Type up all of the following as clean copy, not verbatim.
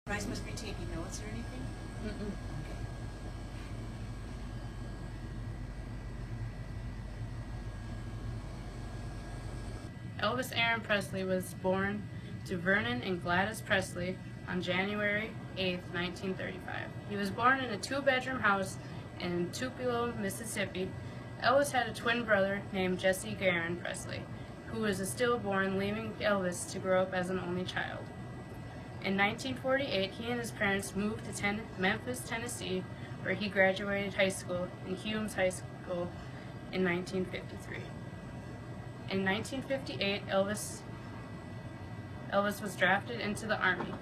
Bryce must be taking notes or anything? Mm-mm. Okay. Elvis Aaron Presley was born to Vernon and Gladys Presley on January 8, 1935. He was born in a two-bedroom house in Tupelo, Mississippi. Elvis had a twin brother named Jesse Aaron Presley, who was a stillborn, leaving Elvis to grow up as an only child. In 1948, he and his parents moved to Memphis, Tennessee, where he graduated high school in Humes High School in 1953. In 1958, Elvis was drafted into the Army.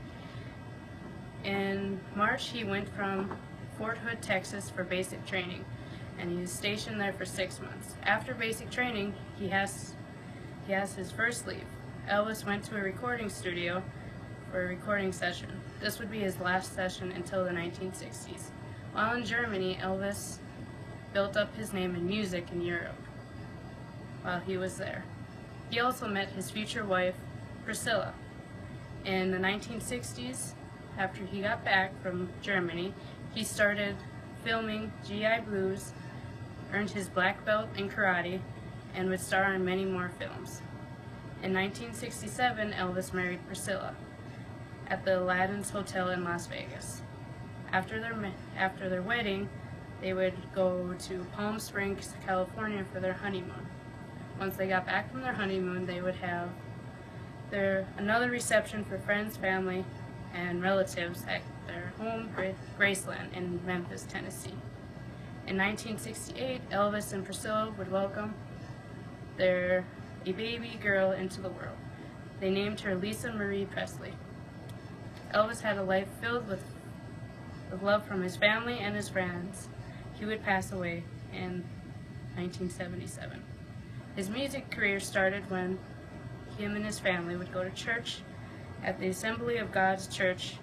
In March, he went from Fort Hood, Texas for basic training, and he was stationed there for 6 months. After basic training, he has his first leave. Elvis went to a recording studio for a recording session. This would be his last session until the 1960s. While in Germany, Elvis built up his name in music in Europe while he was there. He also met his future wife, Priscilla. In the 1960s, after he got back from Germany, he started filming GI Blues, earned his black belt in karate, and would star in many more films. In 1967, Elvis married Priscilla at the Aladdin's Hotel in Las Vegas. After their wedding, they would go to Palm Springs, California for their honeymoon. Once they got back from their honeymoon, they would have another reception for friends, family, and relatives at their home, Graceland, in Memphis, Tennessee. In 1968, Elvis and Priscilla would welcome a baby girl into the world. They named her Lisa Marie Presley. Elvis had a life filled with love from his family and his friends. He would pass away in 1977. His music career started when him and his family would go to church at the Assembly of God's Church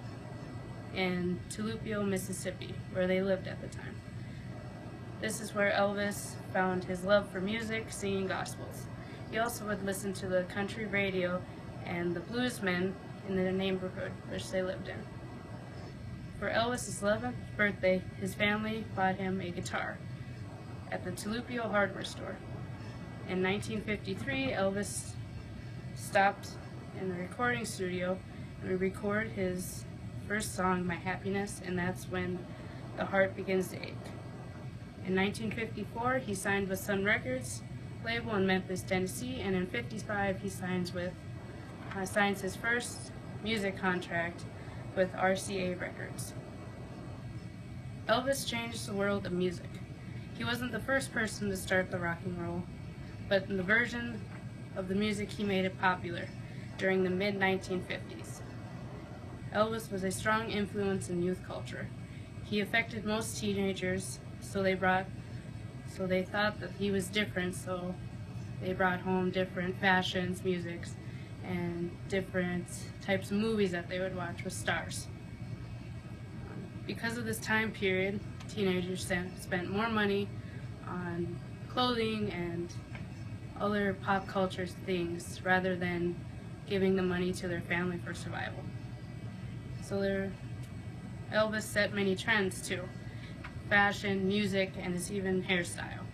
in Tupelo, Mississippi, where they lived at the time. This is where Elvis found his love for music, singing gospels. He also would listen to the country radio and the bluesmen in the neighborhood which they lived in. For Elvis's 11th birthday, his family bought him a guitar at the Tupelo hardware store. In 1953, Elvis stopped in the recording studio and would record his first song, My Happiness, and that's when the heart begins to ache. In 1954, he signed with Sun Records label in Memphis, Tennessee, and in 1955, he signs his first music contract with RCA Records. Elvis changed the world of music. He wasn't the first person to start the rock and roll, but in the version of the music he made it popular during the mid-1950s. Elvis was a strong influence in youth culture. He affected most teenagers, so they thought that he was different, so they brought home different fashions, musics, and different types of movies that they would watch with stars. Because of this time period, teenagers spent more money on clothing and other pop culture things rather than giving the money to their family for survival. So Elvis set many trends too: fashion, music, and his even hairstyle.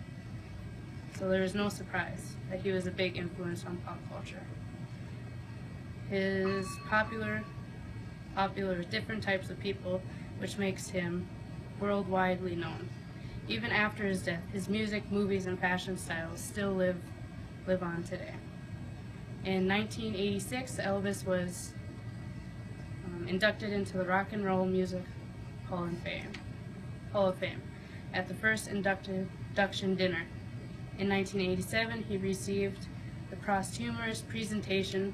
So there is no surprise that he was a big influence on pop culture. His popular with different types of people, which makes him worldwide known. Even after his death, his music, movies, and fashion styles still live on today. In 1986, Elvis was inducted into the Rock and Roll Music Hall of Fame at the first induction dinner. In 1987, he received the posthumous presentation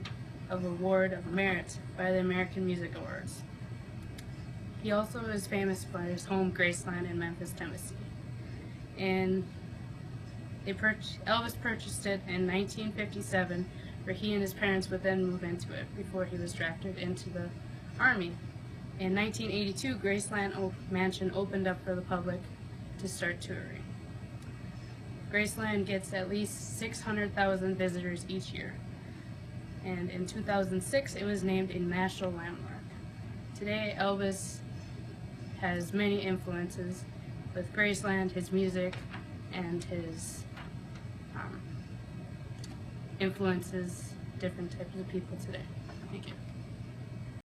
of Award of Merit by the American Music Awards. He also is famous for his home, Graceland, in Memphis, Tennessee. Elvis purchased it in 1957, where he and his parents would then move into it before he was drafted into the Army. In 1982, Graceland Mansion opened up for the public to start touring. Graceland gets at least 600,000 visitors each year, and in 2006 it was named a national landmark. today Elvis has many influences with Graceland, his music, and his influences different types of people today. Thank you.